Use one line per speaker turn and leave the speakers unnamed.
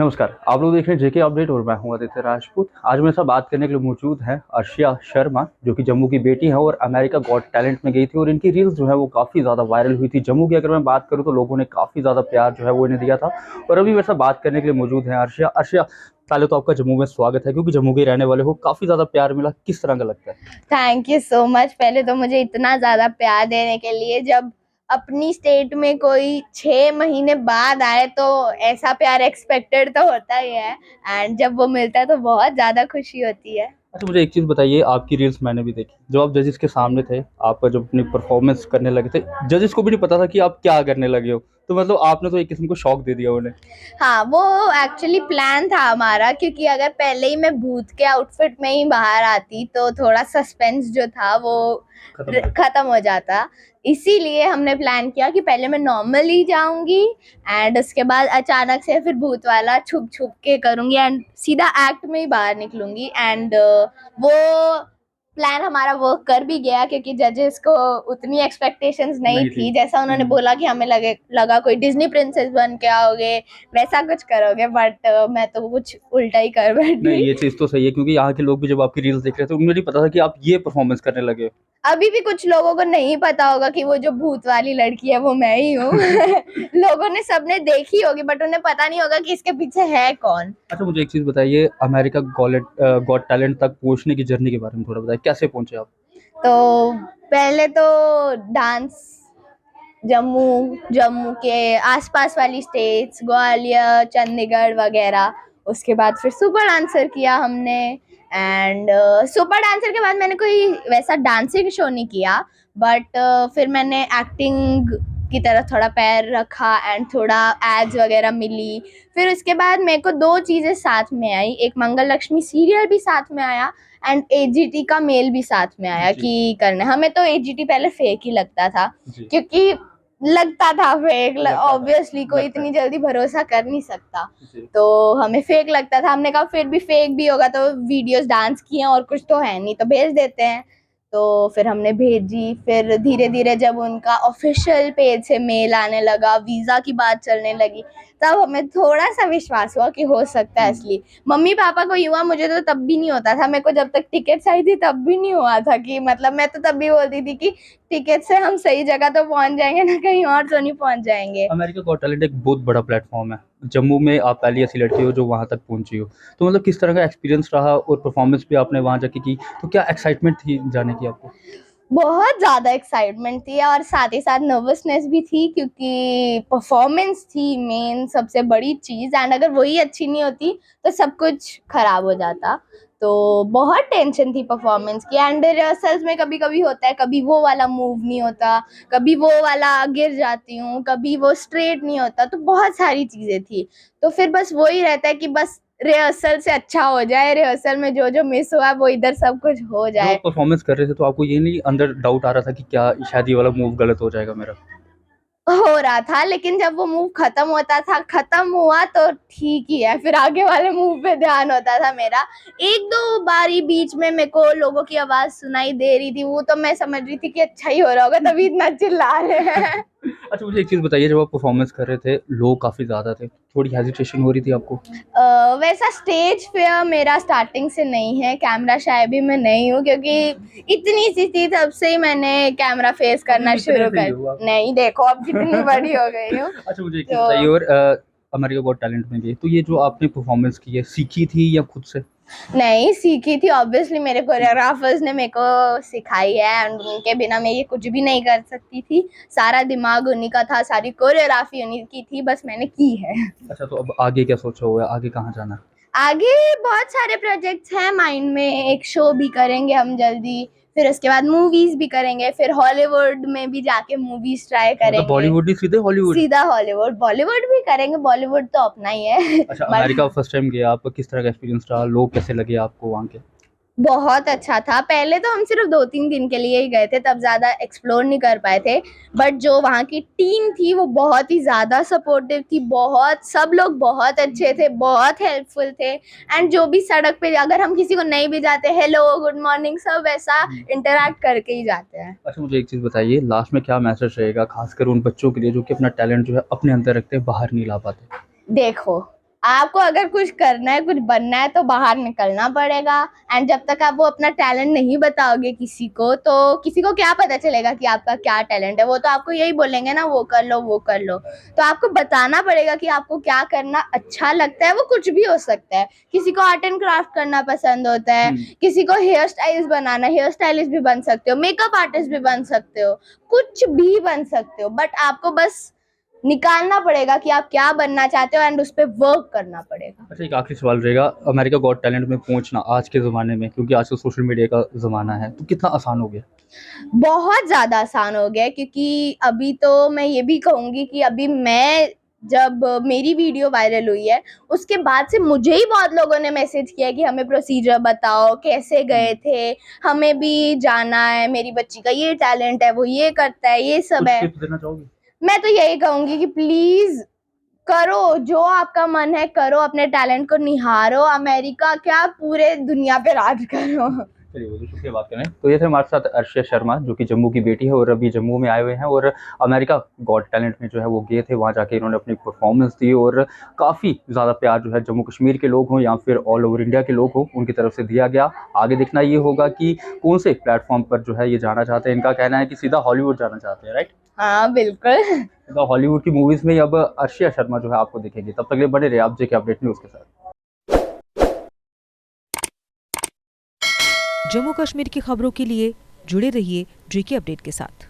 नमस्कार, आप लोग देख रहे हैं जेके अपडेट और मैं हूं आदित्य राजपूत। आज मेरे साथ बात करने के लिए मौजूद है अर्शिया शर्मा, जो कि जम्मू की बेटी है और अमेरिका गॉट टैलेंट में गई थी और इनकी रील्स जो है वो काफ़ी ज़्यादा वायरल हुई थी। जम्मू की अगर मैं बात करूं तो लोगों ने काफ़ी ज़्यादा प्यार जो है वो इन्हें दिया था और अभी मेरे साथ बात करने के लिए मौजूद है अर्शिया। अर्शिया, पहले तो आपका जम्मू में स्वागत है, क्योंकि जम्मू के रहने वाले हो, काफ़ी ज़्यादा प्यार मिला, किस तरह का लगता है?
Thank you so much. पहले तो मुझे इतना ज्यादा प्यार देने के लिए, जब अपनी स्टेट में कोई 6 महीने बाद आए तो ऐसा प्यार एक्सपेक्टेड तो होता ही है, एंड जब वो मिलता है तो बहुत ज्यादा खुशी होती है।
अच्छा, मुझे एक चीज़ बताइए, आपकी रील्स मैंने भी देखी, जब आप जजेस के सामने थे, आप जब अपनी परफॉर्मेंस करने लगे थे, जजेस को भी नहीं पता था कि आप क्या करने लगे हो, तो मतलब आपने तो एक किस्म को शॉक दे दिया उन्हें।
हाँ, वो एक्चुअली प्लान था हमारा, क्योंकि अगर पहले ही मैं भूत के आउटफिट में ही बाहर आती तो थोड़ा सस्पेंस जो था वो खत्म हो जाता। इसीलिए हमने प्लान किया कि पहले मैं नॉर्मली जाऊंगी एंड उसके बाद अचानक से फिर भूत वाला छुप छुप के करूंगी एंड सीधा एक्ट में ही बाहर निकलूंगी। एंड वो प्लान हमारा वर्क कर भी गया, क्योंकि जजेस को उतनी एक्सपेक्टेशंस नहीं थी। जैसा उन्होंने बोला कि हमें लगा कोई डिज्नी प्रिंसेस बन के आओगे, वैसा कुछ करोगे, बट मैं तो कुछ उल्टा ही कर
नहीं,
बैठी।
ये चीज़ तो सही है, क्योंकि यहाँ के लोग भी जब आपकी रील्स देख रहे थे, उन्हें नहीं पता था कि आप ये परफॉर्मेंस करने लगे हो।
अभी भी कुछ लोगों को नहीं पता होगा कि वो जो भूत वाली लड़की है वो मैं ही हूँ। लोगों ने सबने देखी होगी, बट उन्हें पता नहीं होगा कि इसके पीछे है कौन।
अच्छा, मुझे एक चीज़ बताइए, अमेरिका गॉट टैलेंट तक पहुँचने की जर्नी के बारे में थोड़ा बताइए, कैसे पहुँचे आप?
तो पहले तो डांस, जम्मू जम्मू के आसपास वाली स्टेट्स, ग्वालियर, चंडीगढ़ वगैरह। उसके बाद फिर सुपर डांसर किया हमने, एंड सुपर डांसर के बाद मैंने कोई वैसा डांसिंग शो नहीं किया, बट फिर मैंने एक्टिंग की तरफ थोड़ा पैर रखा एंड थोड़ा एड्स वगैरह मिली। फिर उसके बाद मेरे को 2 चीज़ें साथ में आई, एक मंगल लक्ष्मी सीरियल भी साथ में आया एंड एजीटी का मेल भी साथ में आया कि करना। हमें तो एजीटी पहले फेक ही लगता था, क्योंकि लगता था फेक, ऑब्वियसली कोई इतनी जल्दी भरोसा कर नहीं सकता, तो हमें फेक लगता था। हमने कहा फिर भी फेक भी होगा तो वीडियोस डांस किए और कुछ तो है नहीं, तो भेज देते हैं। तो फिर हमने भेजी, फिर धीरे धीरे जब उनका ऑफिशियल पेज से मेल आने लगा, वीजा की बात चलने लगी, तब हमें थोड़ा सा विश्वास हुआ कि हो सकता है असली। मम्मी पापा को हुआ, मुझे तो तब भी नहीं होता था। मेरे को जब तक टिकट्स आई थी तब भी नहीं हुआ था कि, मतलब मैं तो तब भी बोलती थी कि टिकट से हम सही जगह तो पहुंच जाएंगे ना, कहीं और तो नहीं पहुंच जाएंगे।
अमेरिका गॉट टैलेंट एक बहुत बड़ा प्लेटफॉर्म है। जम्मू में आप पहली ऐसी लड़की हो जो वहाँ तक पहुँची हो, तो मतलब किस तरह का एक्सपीरियंस रहा और परफॉर्मेंस भी आपने वहाँ जाके की, तो क्या एक्साइटमेंट थी जाने की आपको?
बहुत ज़्यादा एक्साइटमेंट थी और साथ ही साथ नर्वसनेस भी थी, क्योंकि परफॉर्मेंस थी मेन सबसे बड़ी चीज़, एंड अगर वही अच्छी नहीं होती तो सब कुछ खराब हो जाता। तो बहुत टेंशन थी परफॉर्मेंस की। एंड रिहर्सल्स में कभी कभी होता है, कभी वो वाला मूव नहीं होता, कभी वो वाला गिर जाती हूँ, कभी वो स्ट्रेट नहीं होता, तो बहुत सारी चीज़ें थी। तो फिर बस वही रहता है कि बस रिहर्सल से अच्छा हो जाए, रिहर्सल में जो जो मिस हुआ वो इधर सब कुछ हो
जब
जाए।
आप परफॉर्मेंस कर रहे थे तो आपको ये नहीं अंदर डाउट आ रहा था कि क्या शायद ये वाला मूव गलत हो जाएगा मेरा?
हो रहा था, लेकिन जब वो मूव खत्म होता था, खत्म हुआ तो ठीक ही है, फिर आगे वाले मूव पे ध्यान होता था मेरा। 1-2 बारी बीच में मेरे को लोगों की आवाज सुनाई दे रही थी, वो तो मैं समझ रही थी कि अच्छा ही हो रहा होगा, तभी इतना चिल्ला रहे हैं।
अच्छा, मुझे एक चीज़ बताइए, जब आप परफॉर्मेंस कर रहे थे, लोग काफ़ी ज़्यादा थे, थोड़ी हेजिटेशन हो रही थी आपको?
वैसा स्टेज फेयर मेरा स्टार्टिंग से नहीं है, कैमरा शाय भी मैं नहीं हूँ, क्योंकि इतनी सी थी तब से ही मैंने कैमरा फेस करना शुरू कर। नहीं, देखो अब कितनी बड़ी हो गई हूँ।
अच्छा, मुझे एक चीज़ बताइए, और अमेरिका गॉट टैलेंट में गई, तो ये जो आपने परफॉर्मेंस की है, सीखी थी या खुद से?
नहीं, सीखी थी, ऑब्वियसली मेरे कोरियोग्राफर्स ने मेरे को सिखाई है, एंड उनके बिना मैं ये कुछ भी नहीं कर सकती थी। सारा दिमाग उन्हीं का था, सारी कोरियोग्राफी उन्हीं की थी, बस मैंने की है।
अच्छा, तो अब आगे क्या सोचा हुआ है, आगे कहाँ जाना है?
आगे बहुत सारे प्रोजेक्ट्स हैं माइंड में, एक शो भी करेंगे हम जल्दी, फिर उसके बाद मूवीज भी करेंगे, फिर हॉलीवुड में भी जाके मूवीज ट्राई
मतलब
करेंगे।
बॉलीवुड नहीं, सीधे हॉलीवुड?
सीधा हॉलीवुड, बॉलीवुड भी करेंगे, बॉलीवुड तो अपना ही है।
अच्छा, अमेरिका फर्स्ट टाइम गया, आपका किस तरह का एक्सपीरियंस रहा, लोग कैसे लगे आपको वहाँ के?
बहुत अच्छा था। पहले तो हम सिर्फ 2-3 दिन के लिए ही गए थे, तब ज्यादा एक्सप्लोर नहीं कर पाए थे, बट जो वहाँ की टीम थी वो बहुत ही ज्यादा सपोर्टिव थी, बहुत, सब लोग बहुत अच्छे थे, बहुत हेल्पफुल थे। एंड जो भी सड़क पे अगर हम किसी को नहीं भी जाते, हेलो गुड मॉर्निंग, सब ऐसा इंटरेक्ट करके ही जाते हैं।
अच्छा, मुझे एक चीज़ बताइए, लास्ट में क्या मैसेज रहेगा खासकर उन बच्चों के लिए जो कि अपना टैलेंट जो है अपने अंदर रखते हैं, बाहर नहीं ला पाते?
देखो, आपको अगर कुछ करना है, कुछ बनना है तो बाहर निकलना पड़ेगा। एंड जब तक आप वो अपना टैलेंट नहीं बताओगे किसी को, तो किसी को क्या पता चलेगा कि आपका क्या टैलेंट है। वो तो आपको यही बोलेंगे ना, वो कर लो वो कर लो। तो आपको बताना पड़ेगा कि आपको क्या करना अच्छा लगता है। वो कुछ भी हो सकता है, किसी को आर्ट एंड क्राफ्ट करना पसंद होता है, किसी को हेयर स्टाइल्स बनाना, हेयर स्टाइलिस्ट भी बन सकते हो, मेकअप आर्टिस्ट भी बन सकते हो, कुछ भी बन सकते हो। बट आपको बस निकालना पड़ेगा कि आप क्या बनना चाहते हो एंड उस पर वर्क करना पड़ेगा।
अच्छा, एक आखिरी सवाल रहेगा, अमेरिका गॉट टैलेंट में पहुंचना आज के ज़माने में, क्योंकि आज तो सोशल मीडिया का ज़माना है, तो कितना आसान हो गया?
बहुत ज्यादा आसान हो गया है, क्योंकि अभी तो मैं ये भी कहूंगी कि अभी मैं जब मेरी वीडियो वायरल हुई है उसके बाद से मुझे ही बहुत लोगों ने मैसेज किया कि हमें प्रोसीजर बताओ, कैसे गए थे, हमें भी जाना है, मेरी बच्ची का ये टैलेंट है, वो ये करता है, ये सब
कुछ
है।
टिप्स देना चाहोगे?
मैं तो यही कहूंगी कि प्लीज करो, जो आपका मन है करो, अपने टैलेंट को निहारो, अमेरिका क्या पूरे दुनिया पे राज करो।
चलिए, बहुत शुक्रिया बात करें। तो ये थे हमारे साथ अर्शिया शर्मा, जो कि जम्मू की बेटी है और अभी जम्मू में आए हुए हैं और अमेरिका गॉट टैलेंट में जो है वो गए थे। वहाँ जाके इन्होंने अपनी परफॉर्मेंस दी और काफ़ी ज़्यादा प्यार जो है जम्मू कश्मीर के लोग हों या फिर ऑल ओवर इंडिया के लोग हों, उनकी तरफ से दिया गया। आगे देखना ये होगा कि कौन से प्लेटफॉर्म पर जो है ये जाना चाहते हैं। इनका कहना है कि सीधा हॉलीवुड जाना चाहते हैं, राइट?
हाँ बिल्कुल।
सीधा हॉलीवुड की मूवीज़ में अब अर्शिया शर्मा जो है आपको दिखेगी। तब तक के लिए बने रहे आप जेके अपडेट न्यूज़ के साथ।
जम्मू कश्मीर की खबरों के लिए जुड़े रहिए जेके अपडेट के साथ।